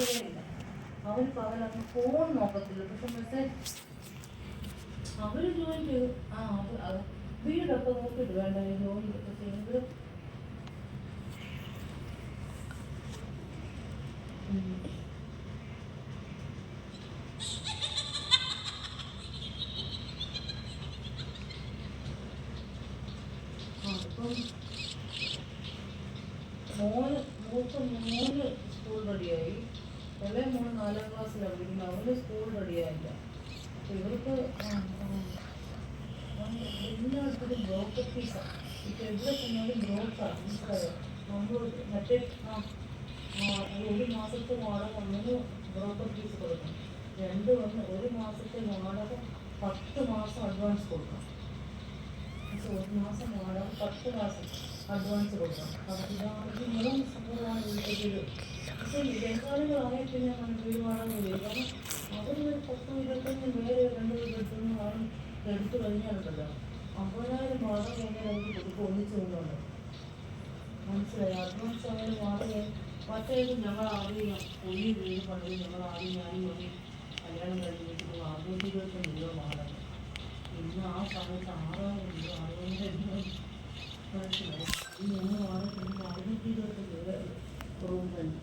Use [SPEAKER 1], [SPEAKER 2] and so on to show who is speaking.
[SPEAKER 1] ഇല്ല. അവർ പകലൊന്നും ഫോൺ നോക്കത്തില്ല. പക്ഷെ മെസ്സേജ് അവർ ജോയിൻ ചെയ്തു. അത് വീടൊക്കെ നോക്കിയിട്ട് വേണ്ട ജോയിൻ ഒക്കെ ചെയ്യുന്നത്. അപ്പം മോന് സ്കൂൾ റെഡിയായി. ഇളയ മോന് 4ാം ക്ലാസ്സിലാണ് പഠിക്കുന്നത്. അവന് സ്കൂൾ റെഡിയായില്ല. അപ്പം ഇവർക്ക് എല്ലായിടത്തും ബ്രോക്കർ ഫീസാണ്. ഇപ്പം എവിടെ ചെന്നാലും ബ്രോക്കാണ്. മനസ്സിലായോ? നമ്മൾ മറ്റേ ഒരു മാസത്തെ വാടക 3 ബ്രോക്കർ ഫീസ് കൊടുക്കണം. 1 മാസത്തെ വാടക 10 മാസം അഡ്വാൻസ് കൊടുക്കണം. 1 മാസം വാടക 10 മാസം അഡ്വാൻസ് കൊടുക്കണം. ഇത് 3 സംഭവമാണ് വീട്ടിൽ. പക്ഷേ ബംഗാളികളായ പിന്നെ വീട് വാടക വരും. കാരണം അവർ 10-25 വേറെ 2 ബെഡ്റൂം ആണ് എടുത്തു കഴിഞ്ഞാലുണ്ടല്ലോ 50,000 വാടക എങ്ങനെ അവർക്ക് കൊടുക്കും ഒന്നിച്ചു കൊണ്ടുണ്ട്. മനസ്സിലായി? അഡ്വാൻസ് ആയാലും വാടക മറ്റേത് ഞങ്ങൾ ആദ്യം പൊടി വീട് പണിത് ഞങ്ങൾ ആദ്യം ഞാനും മതി കല്യാണം കഴിഞ്ഞിട്ട് 625 രൂപ വാടക. ഇന്ന് ആ സമയത്ത് 6,000 രൂപ 6,000 രൂപ. മനസ്സിലായി? ഈ 3 വാടക 625 രൂപ റൂം തന്നെ.